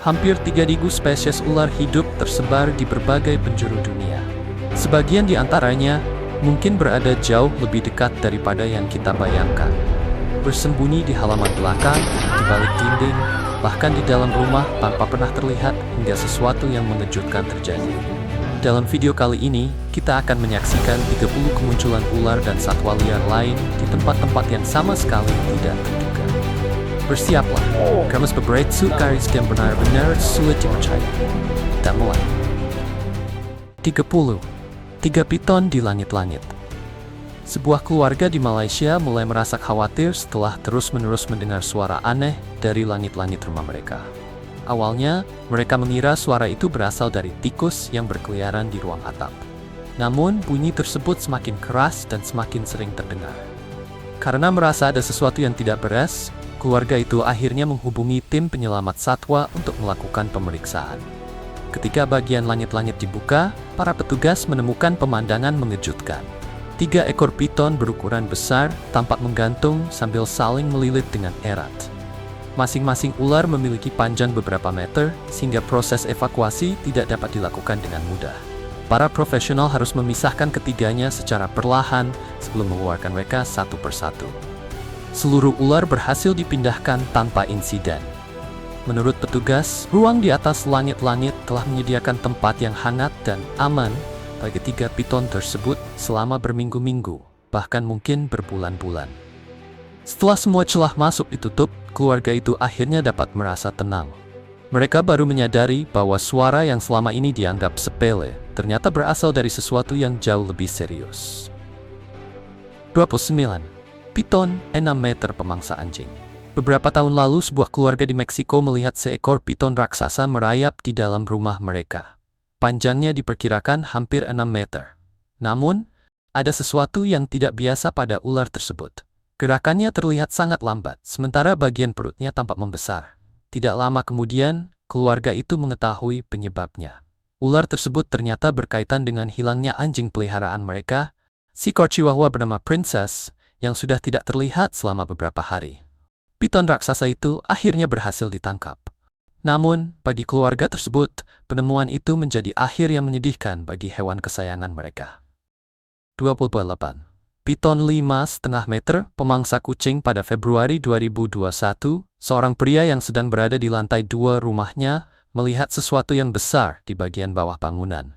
Hampir 3.000 spesies ular hidup tersebar di berbagai penjuru dunia. Sebagian di antaranya mungkin berada jauh lebih dekat daripada yang kita bayangkan. Bersembunyi di halaman belakang, di balik dinding, bahkan di dalam rumah tanpa pernah terlihat hingga sesuatu yang mengejutkan terjadi. Dalam video kali ini, kita akan menyaksikan 30 kemunculan ular dan satwa liar lain di tempat-tempat yang sama sekali tidak terduga. Bersiaplah, karena beberapa garis yang benar-benar sulit dipercaya. Kita mulai. 30. 3 piton di langit-langit. Sebuah keluarga di Malaysia mulai merasa khawatir setelah terus-menerus mendengar suara aneh dari langit-langit rumah mereka. Awalnya, mereka mengira suara itu berasal dari tikus yang berkeliaran di ruang atap. Namun, bunyi tersebut semakin keras dan semakin sering terdengar. Karena merasa ada sesuatu yang tidak beres, keluarga itu akhirnya menghubungi tim penyelamat satwa untuk melakukan pemeriksaan. Ketika bagian langit-langit dibuka, para petugas menemukan pemandangan mengejutkan. 3 ekor piton berukuran besar tampak menggantung sambil saling melilit dengan erat. Masing-masing ular memiliki panjang beberapa meter, sehingga proses evakuasi tidak dapat dilakukan dengan mudah. Para profesional harus memisahkan ketiganya secara perlahan sebelum mengeluarkan mereka satu persatu. Seluruh ular berhasil dipindahkan tanpa insiden. Menurut petugas, ruang di atas langit-langit telah menyediakan tempat yang hangat dan aman bagi 3 piton tersebut selama berminggu-minggu, bahkan mungkin berbulan-bulan. Setelah semua celah masuk ditutup, keluarga itu akhirnya dapat merasa tenang. Mereka baru menyadari bahwa suara yang selama ini dianggap sepele ternyata berasal dari sesuatu yang jauh lebih serius. 29. Piton 6 meter pemangsa anjing. Beberapa tahun lalu sebuah keluarga di Meksiko melihat seekor piton raksasa merayap di dalam rumah mereka. Panjangnya diperkirakan hampir 6 meter. Namun, ada sesuatu yang tidak biasa pada ular tersebut. Gerakannya terlihat sangat lambat, sementara bagian perutnya tampak membesar. Tidak lama kemudian, keluarga itu mengetahui penyebabnya. Ular tersebut ternyata berkaitan dengan hilangnya anjing peliharaan mereka, seekor Chihuahua bernama Princess, yang sudah tidak terlihat selama beberapa hari. Piton raksasa itu akhirnya berhasil ditangkap. Namun, bagi keluarga tersebut, penemuan itu menjadi akhir yang menyedihkan bagi hewan kesayangan mereka. 28. Piton 5,5 meter pemangsa kucing. Pada Februari 2021, seorang pria yang sedang berada di lantai 2 rumahnya melihat sesuatu yang besar di bagian bawah bangunan.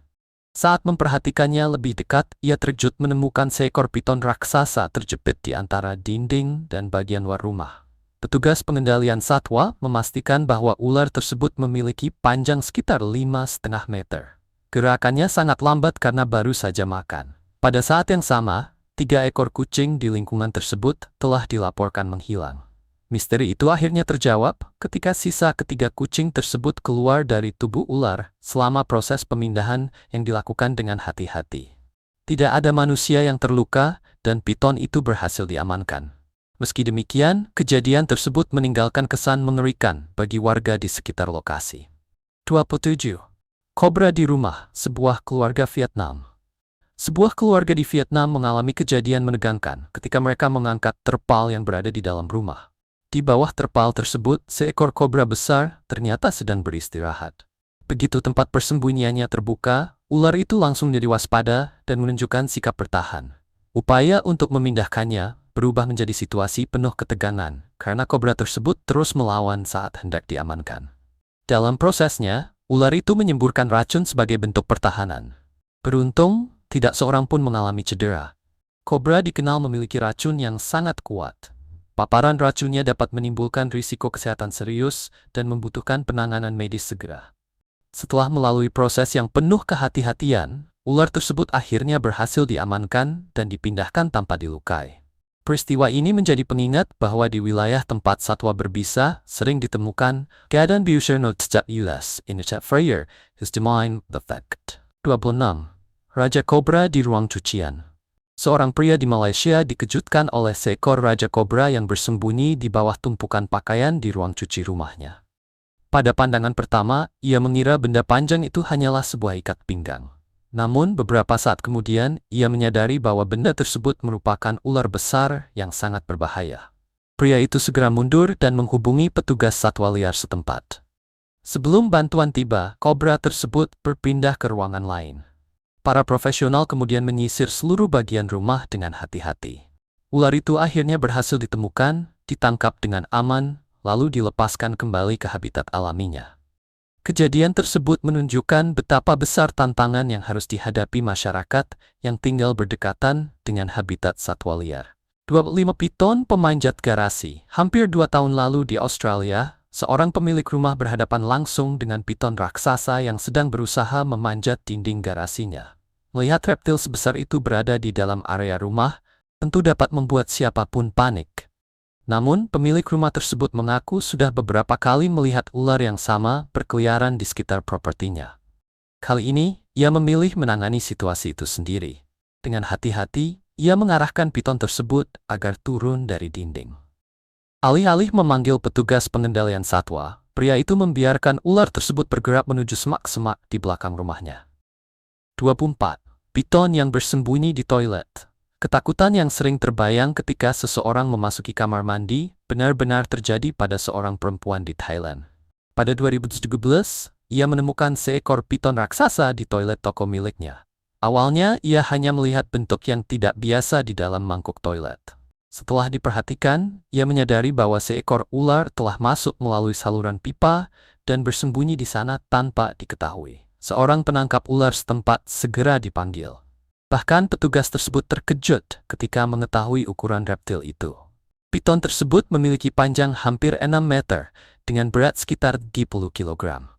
Saat memperhatikannya lebih dekat, ia terkejut menemukan seekor piton raksasa terjepit di antara dinding dan bagian luar rumah. Petugas pengendalian satwa memastikan bahwa ular tersebut memiliki panjang sekitar 5,5 meter. Gerakannya sangat lambat karena baru saja makan. Pada saat yang sama, 3 ekor kucing di lingkungan tersebut telah dilaporkan menghilang. Misteri itu akhirnya terjawab ketika sisa ketiga kucing tersebut keluar dari tubuh ular selama proses pemindahan yang dilakukan dengan hati-hati. Tidak ada manusia yang terluka dan piton itu berhasil diamankan. Meski demikian, kejadian tersebut meninggalkan kesan mengerikan bagi warga di sekitar lokasi. 27. Kobra di rumah sebuah keluarga Vietnam. Sebuah keluarga di Vietnam mengalami kejadian menegangkan ketika mereka mengangkat terpal yang berada di dalam rumah. Di bawah terpal tersebut, seekor kobra besar ternyata sedang beristirahat. Begitu tempat persembunyiannya terbuka, ular itu langsung jadi waspada dan menunjukkan sikap bertahan. Upaya untuk memindahkannya berubah menjadi situasi penuh ketegangan karena kobra tersebut terus melawan saat hendak diamankan. Dalam prosesnya, ular itu menyemburkan racun sebagai bentuk pertahanan. Beruntung, tidak seorang pun mengalami cedera. Kobra dikenal memiliki racun yang sangat kuat. Paparan racunnya dapat menimbulkan risiko kesehatan serius dan membutuhkan penanganan medis segera. Setelah melalui proses yang penuh kehati-hatian, ular tersebut akhirnya berhasil diamankan dan dipindahkan tanpa dilukai. Peristiwa ini menjadi pengingat bahwa di wilayah tempat satwa berbisa sering ditemukan keadaan biusir not US in a fire is demine the fact. 26. Raja Kobra di ruang cucian. Seorang pria di Malaysia dikejutkan oleh seekor raja kobra yang bersembunyi di bawah tumpukan pakaian di ruang cuci rumahnya. Pada pandangan pertama, ia mengira benda panjang itu hanyalah sebuah ikat pinggang. Namun beberapa saat kemudian, ia menyadari bahwa benda tersebut merupakan ular besar yang sangat berbahaya. Pria itu segera mundur dan menghubungi petugas satwa liar setempat. Sebelum bantuan tiba, kobra tersebut berpindah ke ruangan lain. Para profesional kemudian menyisir seluruh bagian rumah dengan hati-hati. Ular itu akhirnya berhasil ditemukan, ditangkap dengan aman, lalu dilepaskan kembali ke habitat alaminya. Kejadian tersebut menunjukkan betapa besar tantangan yang harus dihadapi masyarakat yang tinggal berdekatan dengan habitat satwa liar. 25 piton pemanjat garasi. Hampir 2 tahun lalu di Australia, seorang pemilik rumah berhadapan langsung dengan piton raksasa yang sedang berusaha memanjat dinding garasinya. Melihat reptil sebesar itu berada di dalam area rumah, tentu dapat membuat siapapun panik. Namun, pemilik rumah tersebut mengaku sudah beberapa kali melihat ular yang sama berkeliaran di sekitar propertinya. Kali ini, ia memilih menangani situasi itu sendiri. Dengan hati-hati, ia mengarahkan piton tersebut agar turun dari dinding. Alih-alih memanggil petugas pengendalian satwa, pria itu membiarkan ular tersebut bergerak menuju semak-semak di belakang rumahnya. 24. Piton yang bersembunyi di toilet. Ketakutan yang sering terbayang ketika seseorang memasuki kamar mandi benar-benar terjadi pada seorang perempuan di Thailand. Pada 2017, ia menemukan seekor piton raksasa di toilet toko miliknya. Awalnya, ia hanya melihat bentuk yang tidak biasa di dalam mangkuk toilet. Setelah diperhatikan, ia menyadari bahwa seekor ular telah masuk melalui saluran pipa dan bersembunyi di sana tanpa diketahui. Seorang penangkap ular setempat segera dipanggil. Bahkan petugas tersebut terkejut ketika mengetahui ukuran reptil itu. Piton tersebut memiliki panjang hampir 6 meter dengan berat sekitar 30 kg.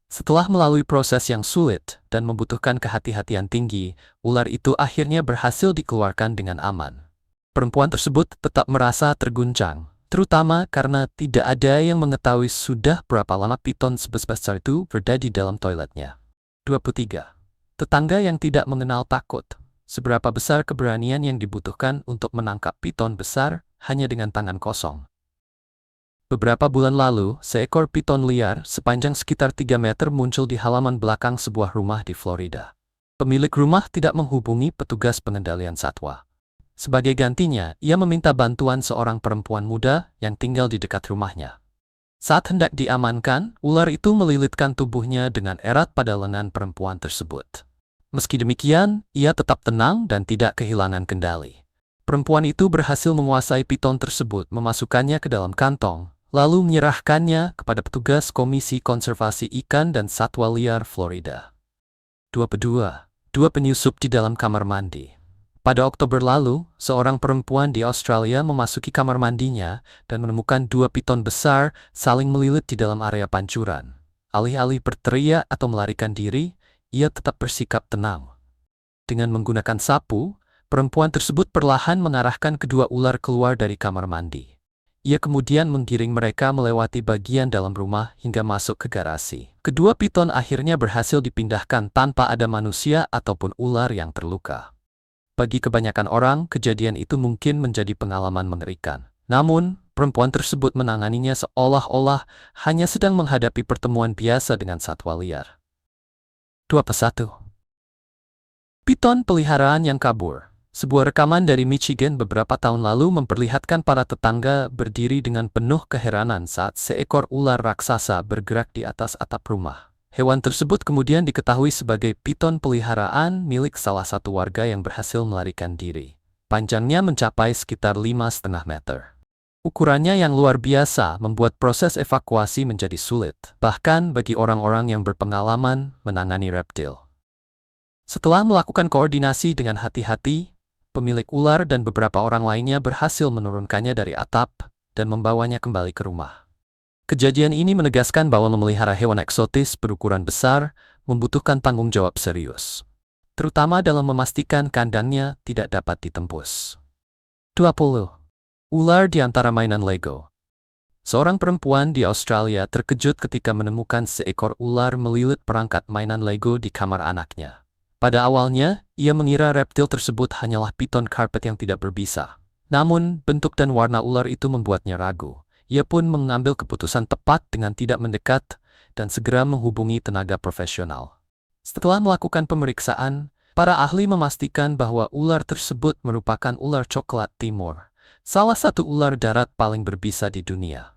Setelah melalui proses yang sulit dan membutuhkan kehati-hatian tinggi, ular itu akhirnya berhasil dikeluarkan dengan aman. Perempuan tersebut tetap merasa terguncang, terutama karena tidak ada yang mengetahui sudah berapa lama piton sebesar itu berada di dalam toiletnya. 23. Tetangga yang tidak mengenal takut. Seberapa besar keberanian yang dibutuhkan untuk menangkap piton besar hanya dengan tangan kosong? Beberapa bulan lalu, seekor piton liar sepanjang sekitar 3 meter muncul di halaman belakang sebuah rumah di Florida. Pemilik rumah tidak menghubungi petugas pengendalian satwa. Sebagai gantinya, ia meminta bantuan seorang perempuan muda yang tinggal di dekat rumahnya. Saat hendak diamankan, ular itu melilitkan tubuhnya dengan erat pada lengan perempuan tersebut. Meski demikian, ia tetap tenang dan tidak kehilangan kendali. Perempuan itu berhasil menguasai piton tersebut, memasukkannya ke dalam kantong, lalu menyerahkannya kepada petugas Komisi Konservasi Ikan dan Satwa Liar Florida. 22. Dua penyusup di dalam kamar mandi. Pada Oktober lalu, seorang perempuan di Australia memasuki kamar mandinya dan menemukan 2 piton besar saling melilit di dalam area pancuran. Alih-alih berteriak atau melarikan diri, ia tetap bersikap tenang. Dengan menggunakan sapu, perempuan tersebut perlahan mengarahkan kedua ular keluar dari kamar mandi. Ia kemudian menggiring mereka melewati bagian dalam rumah hingga masuk ke garasi. Kedua piton akhirnya berhasil dipindahkan tanpa ada manusia ataupun ular yang terluka. Bagi kebanyakan orang, kejadian itu mungkin menjadi pengalaman mengerikan. Namun, perempuan tersebut menanganinya seolah-olah hanya sedang menghadapi pertemuan biasa dengan satwa liar. 21. Piton peliharaan yang kabur. Sebuah rekaman dari Michigan beberapa tahun lalu memperlihatkan para tetangga berdiri dengan penuh keheranan saat seekor ular raksasa bergerak di atas atap rumah. Hewan tersebut kemudian diketahui sebagai piton peliharaan milik salah satu warga yang berhasil melarikan diri. Panjangnya mencapai sekitar 5,5 meter. Ukurannya yang luar biasa membuat proses evakuasi menjadi sulit, bahkan bagi orang-orang yang berpengalaman menangani reptil. Setelah melakukan koordinasi dengan hati-hati, pemilik ular dan beberapa orang lainnya berhasil menurunkannya dari atap dan membawanya kembali ke rumah. Kejadian ini menegaskan bahwa memelihara hewan eksotis berukuran besar membutuhkan tanggung jawab serius, terutama dalam memastikan kandangnya tidak dapat ditembus. 20. Ular di antara mainan Lego. Seorang perempuan di Australia terkejut ketika menemukan seekor ular melilit perangkat mainan Lego di kamar anaknya. Pada awalnya, ia mengira reptil tersebut hanyalah piton karpet yang tidak berbisa. Namun, bentuk dan warna ular itu membuatnya ragu. Ia pun mengambil keputusan tepat dengan tidak mendekat dan segera menghubungi tenaga profesional. Setelah melakukan pemeriksaan, para ahli memastikan bahwa ular tersebut merupakan ular coklat timur, salah satu ular darat paling berbisa di dunia.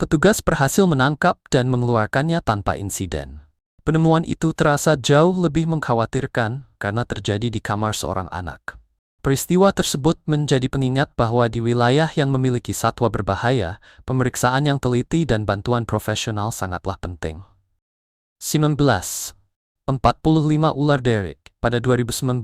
Petugas berhasil menangkap dan mengeluarkannya tanpa insiden. Penemuan itu terasa jauh lebih mengkhawatirkan karena terjadi di kamar seorang anak. Peristiwa tersebut menjadi pengingat bahwa di wilayah yang memiliki satwa berbahaya, pemeriksaan yang teliti dan bantuan profesional sangatlah penting. 19. 45 ular Derrick. Pada 2019,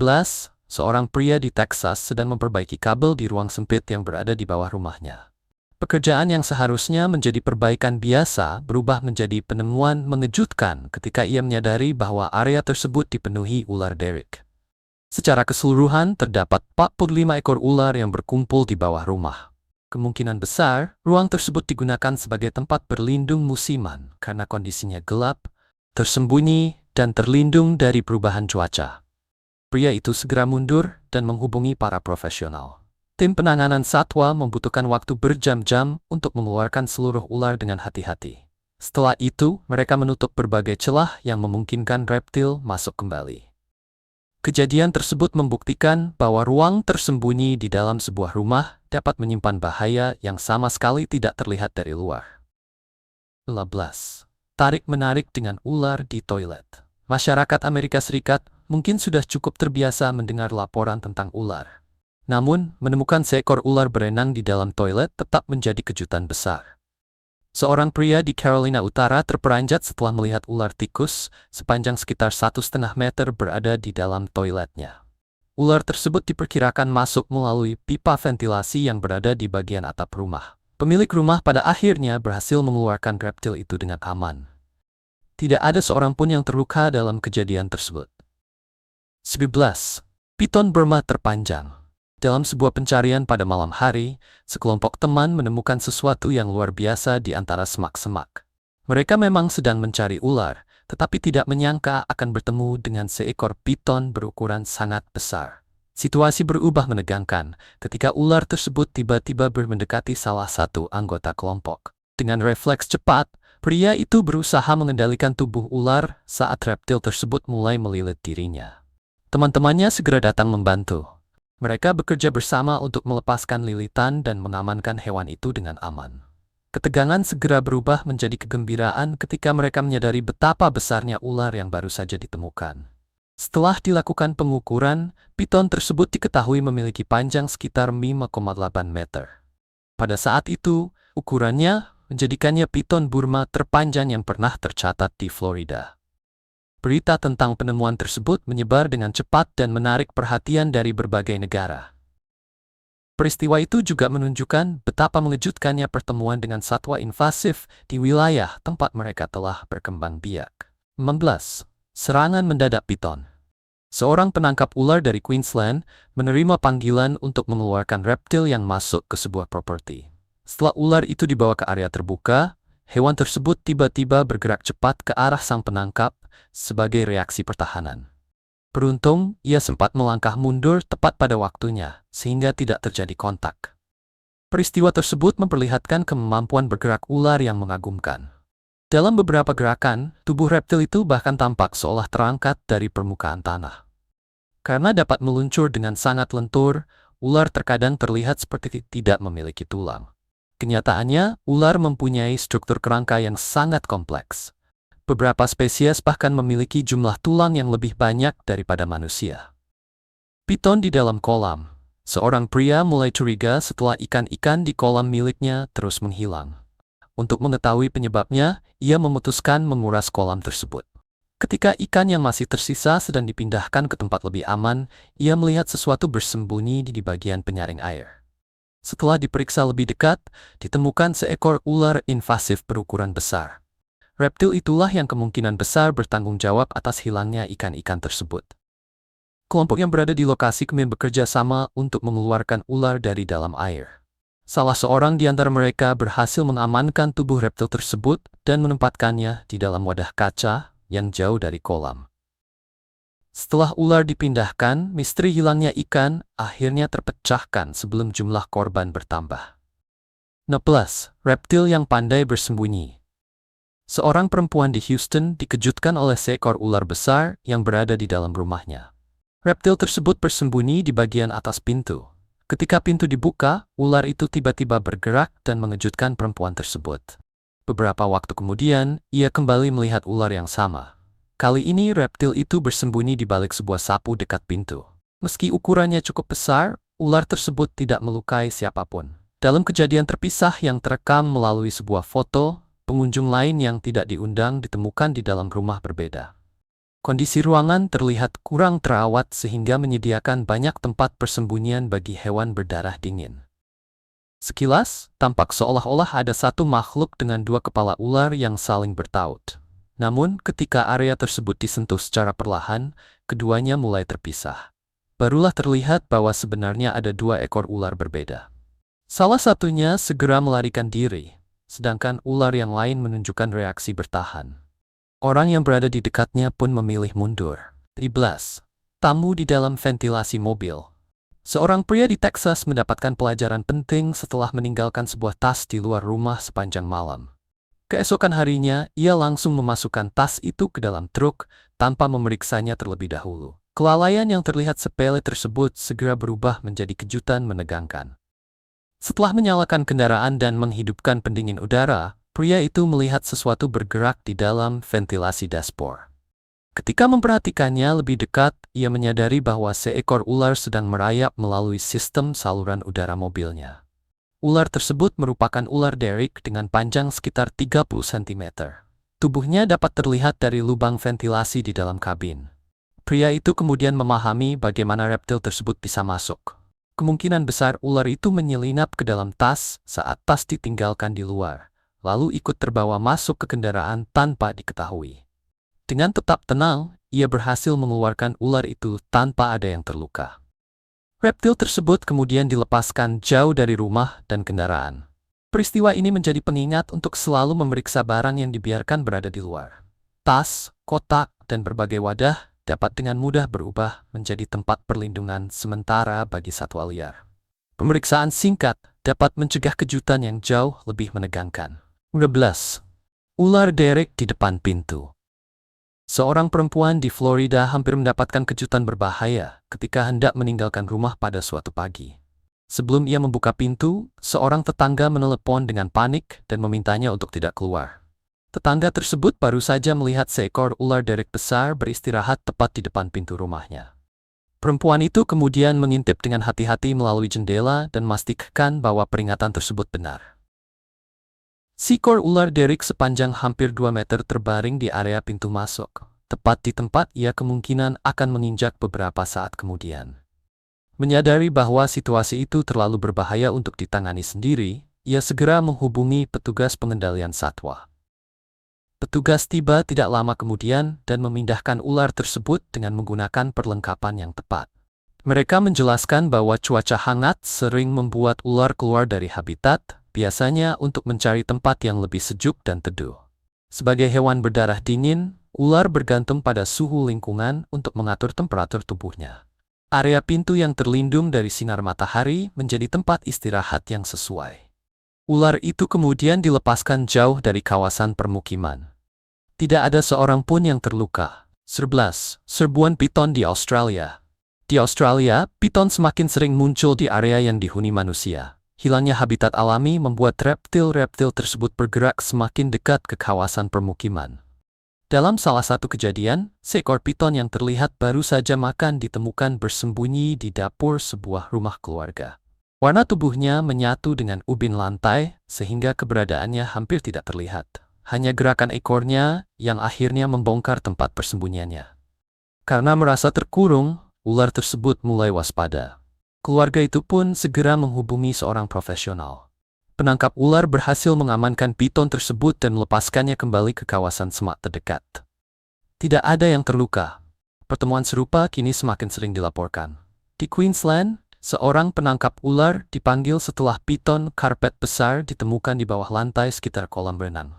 seorang pria di Texas sedang memperbaiki kabel di ruang sempit yang berada di bawah rumahnya. Pekerjaan yang seharusnya menjadi perbaikan biasa berubah menjadi penemuan mengejutkan ketika ia menyadari bahwa area tersebut dipenuhi ular Derrick. Secara keseluruhan, terdapat 45 ekor ular yang berkumpul di bawah rumah. Kemungkinan besar, ruang tersebut digunakan sebagai tempat berlindung musiman karena kondisinya gelap, tersembunyi, dan terlindung dari perubahan cuaca. Pria itu segera mundur dan menghubungi para profesional. Tim penanganan satwa membutuhkan waktu berjam-jam untuk mengeluarkan seluruh ular dengan hati-hati. Setelah itu, mereka menutup berbagai celah yang memungkinkan reptil masuk kembali. Kejadian tersebut membuktikan bahwa ruang tersembunyi di dalam sebuah rumah dapat menyimpan bahaya yang sama sekali tidak terlihat dari luar. 15. Tarik-menarik dengan ular di toilet. Masyarakat Amerika Serikat mungkin sudah cukup terbiasa mendengar laporan tentang ular. Namun, menemukan seekor ular berenang di dalam toilet tetap menjadi kejutan besar. Seorang pria di Carolina Utara terperanjat setelah melihat ular tikus sepanjang sekitar 1,5 meter berada di dalam toiletnya. Ular tersebut diperkirakan masuk melalui pipa ventilasi yang berada di bagian atap rumah. Pemilik rumah pada akhirnya berhasil mengeluarkan reptil itu dengan aman. Tidak ada seorang pun yang terluka dalam kejadian tersebut. 11. Piton Burma terpanjang. Dalam sebuah pencarian pada malam hari, sekelompok teman menemukan sesuatu yang luar biasa di antara semak-semak. Mereka memang sedang mencari ular, tetapi tidak menyangka akan bertemu dengan seekor piton berukuran sangat besar. Situasi berubah menegangkan ketika ular tersebut tiba-tiba mendekati salah satu anggota kelompok. Dengan refleks cepat, pria itu berusaha mengendalikan tubuh ular saat reptil tersebut mulai melilit dirinya. Teman-temannya segera datang membantu. Mereka bekerja bersama untuk melepaskan lilitan dan mengamankan hewan itu dengan aman. Ketegangan segera berubah menjadi kegembiraan ketika mereka menyadari betapa besarnya ular yang baru saja ditemukan. Setelah dilakukan pengukuran, piton tersebut diketahui memiliki panjang sekitar 5,8 meter. Pada saat itu, ukurannya menjadikannya piton Burma terpanjang yang pernah tercatat di Florida. Berita tentang penemuan tersebut menyebar dengan cepat dan menarik perhatian dari berbagai negara. Peristiwa itu juga menunjukkan betapa mengejutkannya pertemuan dengan satwa invasif di wilayah tempat mereka telah berkembang biak. 16. Serangan mendadak piton. Seorang penangkap ular dari Queensland menerima panggilan untuk mengeluarkan reptil yang masuk ke sebuah properti. Setelah ular itu dibawa ke area terbuka, hewan tersebut tiba-tiba bergerak cepat ke arah sang penangkap sebagai reaksi pertahanan. Beruntung, ia sempat melangkah mundur tepat pada waktunya, sehingga tidak terjadi kontak. Peristiwa tersebut memperlihatkan kemampuan bergerak ular yang mengagumkan. Dalam beberapa gerakan, tubuh reptil itu bahkan tampak seolah terangkat dari permukaan tanah. Karena dapat meluncur dengan sangat lentur, ular terkadang terlihat seperti tidak memiliki tulang. Kenyataannya, ular mempunyai struktur kerangka yang sangat kompleks. Beberapa spesies bahkan memiliki jumlah tulang yang lebih banyak daripada manusia. Piton di dalam kolam. Seorang pria mulai curiga setelah ikan-ikan di kolam miliknya terus menghilang. Untuk mengetahui penyebabnya, ia memutuskan menguras kolam tersebut. Ketika ikan yang masih tersisa sedang dipindahkan ke tempat lebih aman, ia melihat sesuatu bersembunyi di bagian penyaring air. Setelah diperiksa lebih dekat, ditemukan seekor ular invasif berukuran besar. Reptil itulah yang kemungkinan besar bertanggung jawab atas hilangnya ikan-ikan tersebut. Kelompok yang berada di lokasi kemudian bekerja sama untuk mengeluarkan ular dari dalam air. Salah seorang di antara mereka berhasil mengamankan tubuh reptil tersebut dan menempatkannya di dalam wadah kaca yang jauh dari kolam. Setelah ular dipindahkan, misteri hilangnya ikan akhirnya terpecahkan sebelum jumlah korban bertambah. 16. Reptil yang pandai bersembunyi. Seorang perempuan di Houston dikejutkan oleh seekor ular besar yang berada di dalam rumahnya. Reptil tersebut bersembunyi di bagian atas pintu. Ketika pintu dibuka, ular itu tiba-tiba bergerak dan mengejutkan perempuan tersebut. Beberapa waktu kemudian, ia kembali melihat ular yang sama. Kali ini reptil itu bersembunyi di balik sebuah sapu dekat pintu. Meski ukurannya cukup besar, ular tersebut tidak melukai siapapun. Dalam kejadian terpisah yang terekam melalui sebuah foto, pengunjung lain yang tidak diundang ditemukan di dalam rumah berbeda. Kondisi ruangan terlihat kurang terawat sehingga menyediakan banyak tempat persembunyian bagi hewan berdarah dingin. Sekilas, tampak seolah-olah ada satu makhluk dengan dua kepala ular yang saling bertaut. Namun, ketika area tersebut disentuh secara perlahan, keduanya mulai terpisah. Barulah terlihat bahwa sebenarnya ada dua ekor ular berbeda. Salah satunya segera melarikan diri, sedangkan ular yang lain menunjukkan reaksi bertahan. Orang yang berada di dekatnya pun memilih mundur. 13. Tamu di dalam ventilasi mobil. Seorang pria di Texas mendapatkan pelajaran penting setelah meninggalkan sebuah tas di luar rumah sepanjang malam. Keesokan harinya, ia langsung memasukkan tas itu ke dalam truk tanpa memeriksanya terlebih dahulu. Kelalaian yang terlihat sepele tersebut segera berubah menjadi kejutan menegangkan. Setelah menyalakan kendaraan dan menghidupkan pendingin udara, pria itu melihat sesuatu bergerak di dalam ventilasi dashboard. Ketika memperhatikannya lebih dekat, ia menyadari bahwa seekor ular sedang merayap melalui sistem saluran udara mobilnya. Ular tersebut merupakan ular derrick dengan panjang sekitar 30 cm. Tubuhnya dapat terlihat dari lubang ventilasi di dalam kabin. Pria itu kemudian memahami bagaimana reptil tersebut bisa masuk. Kemungkinan besar ular itu menyelinap ke dalam tas saat tas ditinggalkan di luar, lalu ikut terbawa masuk ke kendaraan tanpa diketahui. Dengan tetap tenang, ia berhasil mengeluarkan ular itu tanpa ada yang terluka. Reptil tersebut kemudian dilepaskan jauh dari rumah dan kendaraan. Peristiwa ini menjadi pengingat untuk selalu memeriksa barang yang dibiarkan berada di luar. Tas, kotak, dan berbagai wadah dapat dengan mudah berubah menjadi tempat perlindungan sementara bagi satwa liar. Pemeriksaan singkat dapat mencegah kejutan yang jauh lebih menegangkan. 12. Ular derek di depan pintu. Seorang perempuan di Florida hampir mendapatkan kejutan berbahaya ketika hendak meninggalkan rumah pada suatu pagi. Sebelum ia membuka pintu, seorang tetangga menelepon dengan panik dan memintanya untuk tidak keluar. Tetangga tersebut baru saja melihat seekor ular derek besar beristirahat tepat di depan pintu rumahnya. Perempuan itu kemudian mengintip dengan hati-hati melalui jendela dan memastikan bahwa peringatan tersebut benar. Seekor ular derrick sepanjang hampir 2 meter terbaring di area pintu masuk, tepat di tempat ia kemungkinan akan menginjak beberapa saat kemudian. Menyadari bahwa situasi itu terlalu berbahaya untuk ditangani sendiri, ia segera menghubungi petugas pengendalian satwa. Petugas tiba tidak lama kemudian dan memindahkan ular tersebut dengan menggunakan perlengkapan yang tepat. Mereka menjelaskan bahwa cuaca hangat sering membuat ular keluar dari habitat, biasanya untuk mencari tempat yang lebih sejuk dan teduh. Sebagai hewan berdarah dingin, ular bergantung pada suhu lingkungan untuk mengatur temperatur tubuhnya. Area pintu yang terlindung dari sinar matahari menjadi tempat istirahat yang sesuai. Ular itu kemudian dilepaskan jauh dari kawasan permukiman. Tidak ada seorang pun yang terluka. 11. Serbuan piton di Australia. Di Australia, piton semakin sering muncul di area yang dihuni manusia. Hilangnya habitat alami membuat reptil-reptil tersebut bergerak semakin dekat ke kawasan permukiman. Dalam salah satu kejadian, seekor piton yang terlihat baru saja makan ditemukan bersembunyi di dapur sebuah rumah keluarga. Warna tubuhnya menyatu dengan ubin lantai, sehingga keberadaannya hampir tidak terlihat. Hanya gerakan ekornya yang akhirnya membongkar tempat persembunyiannya. Karena merasa terkurung, ular tersebut mulai waspada. Keluarga itu pun segera menghubungi seorang profesional. Penangkap ular berhasil mengamankan piton tersebut dan melepaskannya kembali ke kawasan semak terdekat. Tidak ada yang terluka. Pertemuan serupa kini semakin sering dilaporkan. Di Queensland, seorang penangkap ular dipanggil setelah piton karpet besar ditemukan di bawah lantai sekitar kolam renang.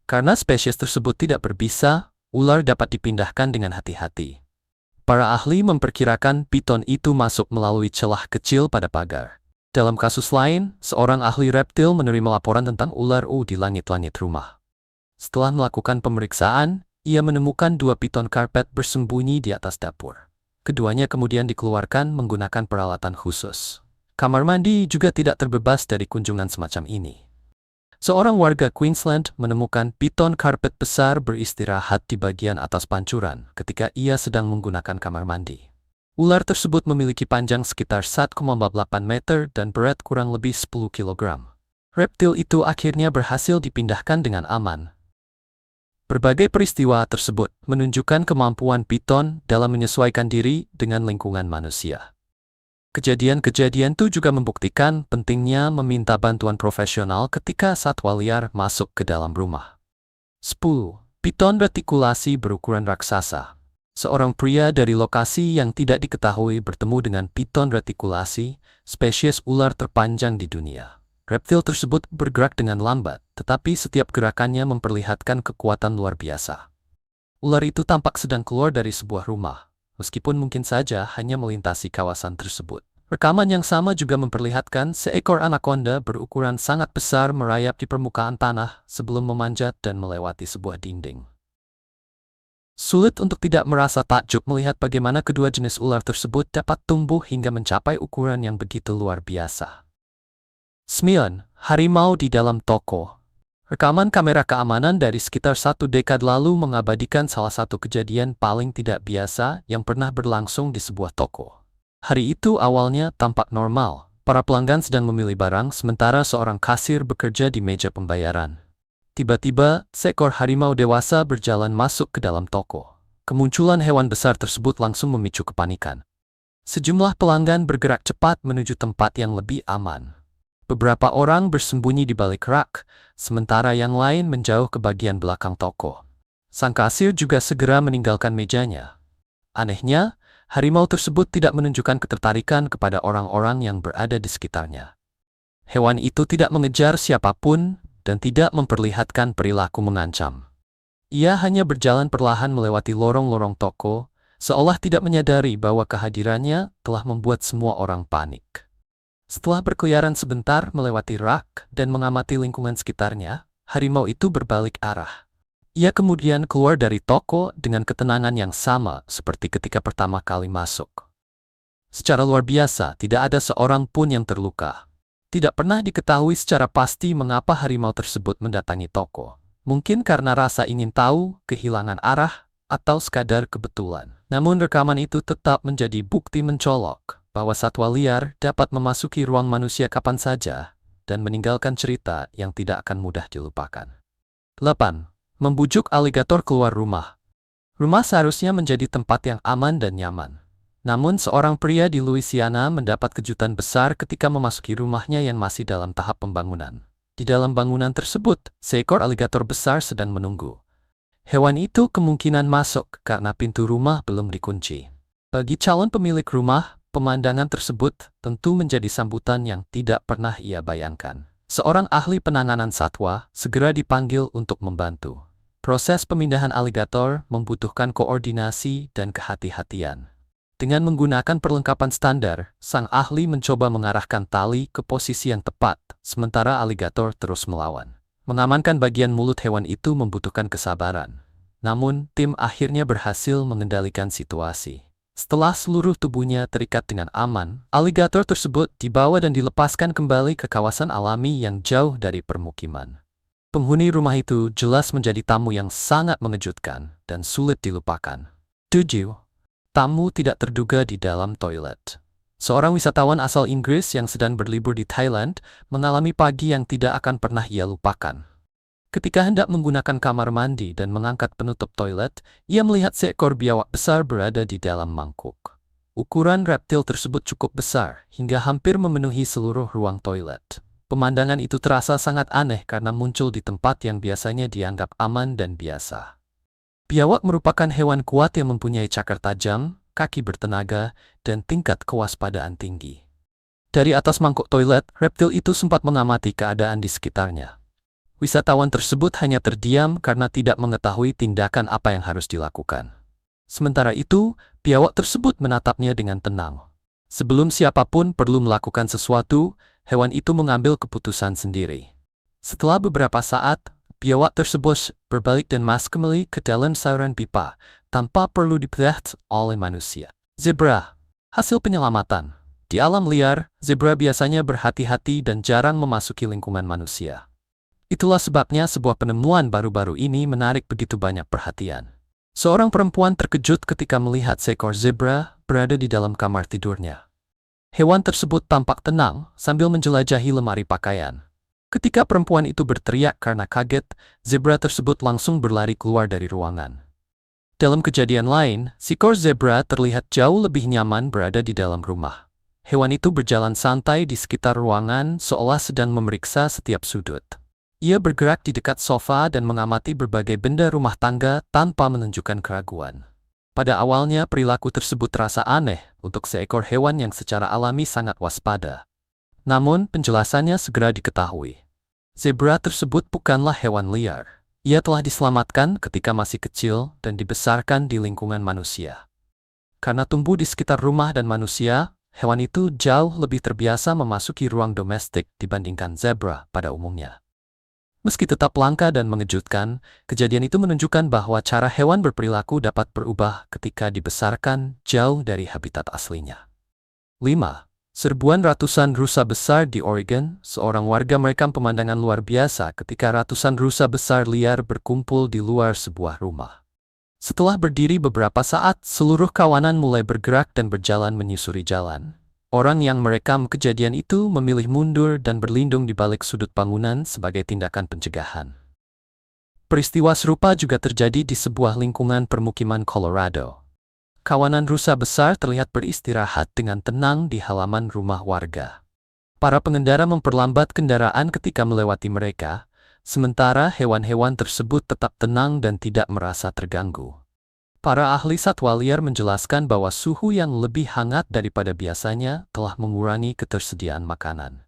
Karena spesies tersebut tidak berbisa, ular dapat dipindahkan dengan hati-hati. Para ahli memperkirakan piton itu masuk melalui celah kecil pada pagar. Dalam kasus lain, seorang ahli reptil menerima laporan tentang ular di langit-langit rumah. Setelah melakukan pemeriksaan, ia menemukan 2 piton karpet bersembunyi di atas dapur. Keduanya kemudian dikeluarkan menggunakan peralatan khusus. Kamar mandi juga tidak terbebas dari kunjungan semacam ini. Seorang warga Queensland menemukan piton karpet besar beristirahat di bagian atas pancuran ketika ia sedang menggunakan kamar mandi. Ular tersebut memiliki panjang sekitar 1,8 meter dan berat kurang lebih 10 kilogram. Reptil itu akhirnya berhasil dipindahkan dengan aman. Berbagai peristiwa tersebut menunjukkan kemampuan piton dalam menyesuaikan diri dengan lingkungan manusia. Kejadian-kejadian itu juga membuktikan pentingnya meminta bantuan profesional ketika satwa liar masuk ke dalam rumah. 10. Piton retikulasi berukuran raksasa. Seorang pria dari lokasi yang tidak diketahui bertemu dengan piton retikulasi, spesies ular terpanjang di dunia. Reptil tersebut bergerak dengan lambat, tetapi setiap gerakannya memperlihatkan kekuatan luar biasa. Ular itu tampak sedang keluar dari sebuah rumah, meskipun mungkin saja hanya melintasi kawasan tersebut. Rekaman yang sama juga memperlihatkan seekor anaconda berukuran sangat besar merayap di permukaan tanah sebelum memanjat dan melewati sebuah dinding. Sulit untuk tidak merasa takjub melihat bagaimana kedua jenis ular tersebut dapat tumbuh hingga mencapai ukuran yang begitu luar biasa. 9. Harimau di dalam toko. Rekaman kamera keamanan dari sekitar 1 dekade lalu mengabadikan salah satu kejadian paling tidak biasa yang pernah berlangsung di sebuah toko. Hari itu awalnya tampak normal. Para pelanggan sedang memilih barang sementara seorang kasir bekerja di meja pembayaran. Tiba-tiba, seekor harimau dewasa berjalan masuk ke dalam toko. Kemunculan hewan besar tersebut langsung memicu kepanikan. Sejumlah pelanggan bergerak cepat menuju tempat yang lebih aman. Beberapa orang bersembunyi di balik rak, sementara yang lain menjauh ke bagian belakang toko. Sang kasir juga segera meninggalkan mejanya. Anehnya, harimau tersebut tidak menunjukkan ketertarikan kepada orang-orang yang berada di sekitarnya. Hewan itu tidak mengejar siapapun dan tidak memperlihatkan perilaku mengancam. Ia hanya berjalan perlahan melewati lorong-lorong toko, seolah tidak menyadari bahwa kehadirannya telah membuat semua orang panik. Setelah berkeliaran sebentar melewati rak dan mengamati lingkungan sekitarnya, harimau itu berbalik arah. Ia kemudian keluar dari toko dengan ketenangan yang sama seperti ketika pertama kali masuk. Secara luar biasa, tidak ada seorang pun yang terluka. Tidak pernah diketahui secara pasti mengapa harimau tersebut mendatangi toko. Mungkin karena rasa ingin tahu, kehilangan arah, atau sekadar kebetulan. Namun rekaman itu tetap menjadi bukti mencolok bahwa satwa liar dapat memasuki ruang manusia kapan saja dan meninggalkan cerita yang tidak akan mudah dilupakan. 8. Membujuk aligator keluar rumah. Rumah seharusnya menjadi tempat yang aman dan nyaman. Namun seorang pria di Louisiana mendapat kejutan besar ketika memasuki rumahnya yang masih dalam tahap pembangunan. Di dalam bangunan tersebut, seekor aligator besar sedang menunggu. Hewan itu kemungkinan masuk karena pintu rumah belum dikunci. Bagi calon pemilik rumah, pemandangan tersebut tentu menjadi sambutan yang tidak pernah ia bayangkan. Seorang ahli penanganan satwa segera dipanggil untuk membantu. Proses pemindahan aligator membutuhkan koordinasi dan kehati-hatian. Dengan menggunakan perlengkapan standar, sang ahli mencoba mengarahkan tali ke posisi yang tepat, sementara aligator terus melawan. Mengamankan bagian mulut hewan itu membutuhkan kesabaran. Namun, tim akhirnya berhasil mengendalikan situasi. Setelah seluruh tubuhnya terikat dengan aman, aligator tersebut dibawa dan dilepaskan kembali ke kawasan alami yang jauh dari permukiman. Penghuni rumah itu jelas menjadi tamu yang sangat mengejutkan dan sulit dilupakan. 7. Tamu tidak terduga di dalam toilet. Seorang wisatawan asal Inggris yang sedang berlibur di Thailand mengalami pagi yang tidak akan pernah ia lupakan. Ketika hendak menggunakan kamar mandi dan mengangkat penutup toilet, ia melihat seekor biawak besar berada di dalam mangkuk. Ukuran reptil tersebut cukup besar, hingga hampir memenuhi seluruh ruang toilet. Pemandangan itu terasa sangat aneh karena muncul di tempat yang biasanya dianggap aman dan biasa. Biawak merupakan hewan kuat yang mempunyai cakar tajam, kaki bertenaga, dan tingkat kewaspadaan tinggi. Dari atas mangkuk toilet, reptil itu sempat mengamati keadaan di sekitarnya. Wisatawan tersebut hanya terdiam karena tidak mengetahui tindakan apa yang harus dilakukan. Sementara itu, biawak tersebut menatapnya dengan tenang. Sebelum siapapun perlu melakukan sesuatu, hewan itu mengambil keputusan sendiri. Setelah beberapa saat, biawak tersebut berbalik dan masuk kembali ke dalam saluran pipa, tanpa perlu dipelihara oleh manusia. Zebra. Hasil penyelamatan. Di alam liar, zebra biasanya berhati-hati dan jarang memasuki lingkungan manusia. Itulah sebabnya sebuah penemuan baru-baru ini menarik begitu banyak perhatian. Seorang perempuan terkejut ketika melihat seekor zebra berada di dalam kamar tidurnya. Hewan tersebut tampak tenang sambil menjelajahi lemari pakaian. Ketika perempuan itu berteriak karena kaget, zebra tersebut langsung berlari keluar dari ruangan. Dalam kejadian lain, seekor zebra terlihat jauh lebih nyaman berada di dalam rumah. Hewan itu berjalan santai di sekitar ruangan seolah sedang memeriksa setiap sudut. Ia bergerak di dekat sofa dan mengamati berbagai benda rumah tangga tanpa menunjukkan keraguan. Pada awalnya perilaku tersebut terasa aneh untuk seekor hewan yang secara alami sangat waspada. Namun penjelasannya segera diketahui. Zebra tersebut bukanlah hewan liar. Ia telah diselamatkan ketika masih kecil dan dibesarkan di lingkungan manusia. Karena tumbuh di sekitar rumah dan manusia, hewan itu jauh lebih terbiasa memasuki ruang domestik dibandingkan zebra pada umumnya. Meski tetap langka dan mengejutkan, kejadian itu menunjukkan bahwa cara hewan berperilaku dapat berubah ketika dibesarkan jauh dari habitat aslinya. 5. Serbuan ratusan rusa besar di Oregon. Seorang warga merekam pemandangan luar biasa ketika ratusan rusa besar liar berkumpul di luar sebuah rumah. Setelah berdiri beberapa saat, seluruh kawanan mulai bergerak dan berjalan menyusuri jalan. Orang yang merekam kejadian itu memilih mundur dan berlindung di balik sudut bangunan sebagai tindakan pencegahan. Peristiwa serupa juga terjadi di sebuah lingkungan permukiman Colorado. Kawanan rusa besar terlihat beristirahat dengan tenang di halaman rumah warga. Para pengendara memperlambat kendaraan ketika melewati mereka, sementara hewan-hewan tersebut tetap tenang dan tidak merasa terganggu. Para ahli satwa liar menjelaskan bahwa suhu yang lebih hangat daripada biasanya telah mengurangi ketersediaan makanan.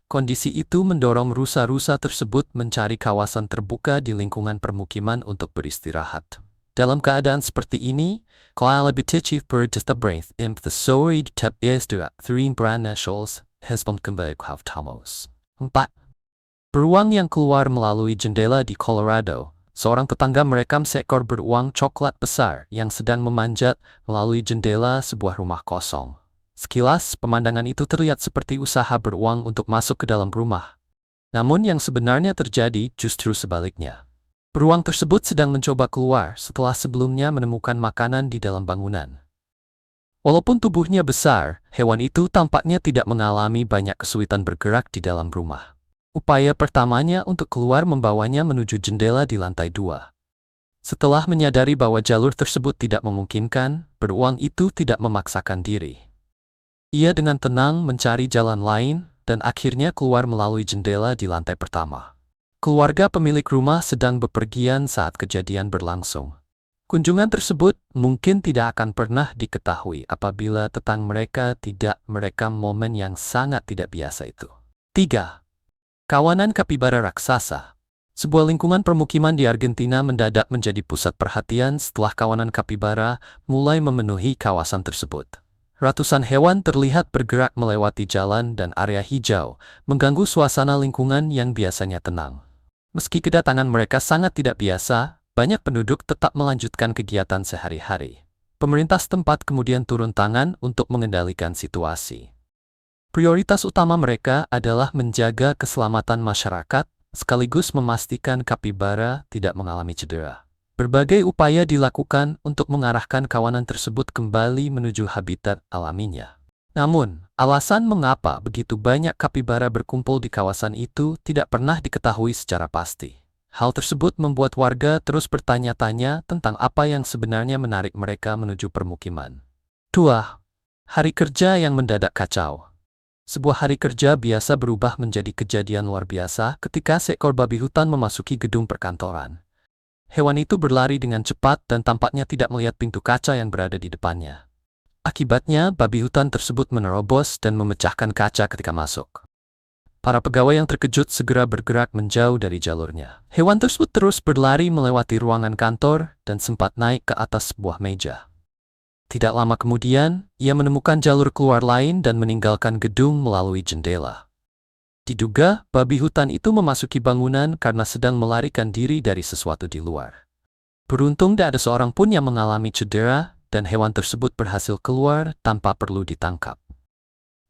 Kondisi itu mendorong rusa-rusa tersebut mencari kawasan terbuka di lingkungan permukiman untuk beristirahat. Dalam keadaan seperti ini, Coalibiticif Berdetabreath imp the Soid Tep Estua 3 Branashals Hesbon Kembali Khavtamos. 4. Beruang yang keluar melalui jendela di Colorado. Seorang tetangga merekam seekor beruang coklat besar yang sedang memanjat melalui jendela sebuah rumah kosong. Sekilas, pemandangan itu terlihat seperti usaha beruang untuk masuk ke dalam rumah. Namun yang sebenarnya terjadi justru sebaliknya. Beruang tersebut sedang mencoba keluar setelah sebelumnya menemukan makanan di dalam bangunan. Walaupun tubuhnya besar, hewan itu tampaknya tidak mengalami banyak kesulitan bergerak di dalam rumah. Upaya pertamanya untuk keluar membawanya menuju jendela di lantai 2. Setelah menyadari bahwa jalur tersebut tidak memungkinkan, beruang itu tidak memaksakan diri. Ia dengan tenang mencari jalan lain dan akhirnya keluar melalui jendela di lantai pertama. Keluarga pemilik rumah sedang bepergian saat kejadian berlangsung. Kunjungan tersebut mungkin tidak akan pernah diketahui apabila tetangga mereka tidak merekam momen yang sangat tidak biasa itu. 3. Kawanan kapibara raksasa. Sebuah lingkungan permukiman di Argentina mendadak menjadi pusat perhatian setelah kawanan kapibara mulai memenuhi kawasan tersebut. Ratusan hewan terlihat bergerak melewati jalan dan area hijau, mengganggu suasana lingkungan yang biasanya tenang. Meski kedatangan mereka sangat tidak biasa, banyak penduduk tetap melanjutkan kegiatan sehari-hari. Pemerintah setempat kemudian turun tangan untuk mengendalikan situasi. Prioritas utama mereka adalah menjaga keselamatan masyarakat, sekaligus memastikan kapibara tidak mengalami cedera. Berbagai upaya dilakukan untuk mengarahkan kawanan tersebut kembali menuju habitat alaminya. Namun, alasan mengapa begitu banyak kapibara berkumpul di kawasan itu tidak pernah diketahui secara pasti. Hal tersebut membuat warga terus bertanya-tanya tentang apa yang sebenarnya menarik mereka menuju permukiman. 2. Hari kerja yang mendadak kacau. Sebuah hari kerja biasa berubah menjadi kejadian luar biasa ketika seekor babi hutan memasuki gedung perkantoran. Hewan itu berlari dengan cepat dan tampaknya tidak melihat pintu kaca yang berada di depannya. Akibatnya, babi hutan tersebut menerobos dan memecahkan kaca ketika masuk. Para pegawai yang terkejut segera bergerak menjauh dari jalurnya. Hewan tersebut terus berlari melewati ruangan kantor dan sempat naik ke atas sebuah meja. Tidak lama kemudian, ia menemukan jalur keluar lain dan meninggalkan gedung melalui jendela. Diduga, babi hutan itu memasuki bangunan karena sedang melarikan diri dari sesuatu di luar. Beruntung tidak ada seorang pun yang mengalami cedera dan hewan tersebut berhasil keluar tanpa perlu ditangkap.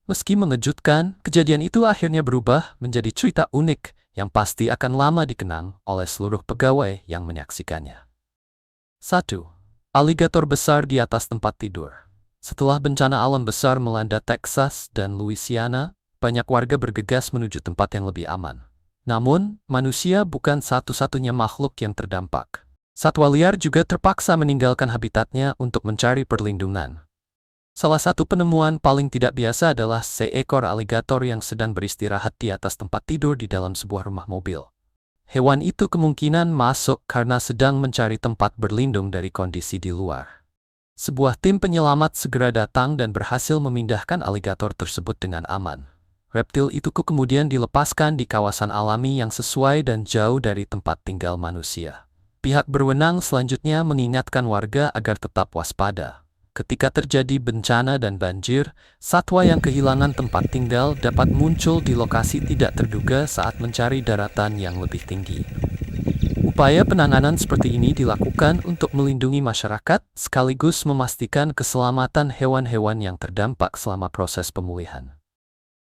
Meski mengejutkan, kejadian itu akhirnya berubah menjadi cerita unik yang pasti akan lama dikenang oleh seluruh pegawai yang menyaksikannya. 1. Aligator besar di atas tempat tidur. Setelah bencana alam besar melanda Texas dan Louisiana, banyak warga bergegas menuju tempat yang lebih aman. Namun, manusia bukan satu-satunya makhluk yang terdampak. Satwa liar juga terpaksa meninggalkan habitatnya untuk mencari perlindungan. Salah satu penemuan paling tidak biasa adalah seekor aligator yang sedang beristirahat di atas tempat tidur di dalam sebuah rumah mobil. Hewan itu kemungkinan masuk karena sedang mencari tempat berlindung dari kondisi di luar. Sebuah tim penyelamat segera datang dan berhasil memindahkan aligator tersebut dengan aman. Reptil itu kemudian dilepaskan di kawasan alami yang sesuai dan jauh dari tempat tinggal manusia. Pihak berwenang selanjutnya mengingatkan warga agar tetap waspada. Ketika terjadi bencana dan banjir, satwa yang kehilangan tempat tinggal dapat muncul di lokasi tidak terduga saat mencari daratan yang lebih tinggi. Upaya penanganan seperti ini dilakukan untuk melindungi masyarakat sekaligus memastikan keselamatan hewan-hewan yang terdampak selama proses pemulihan.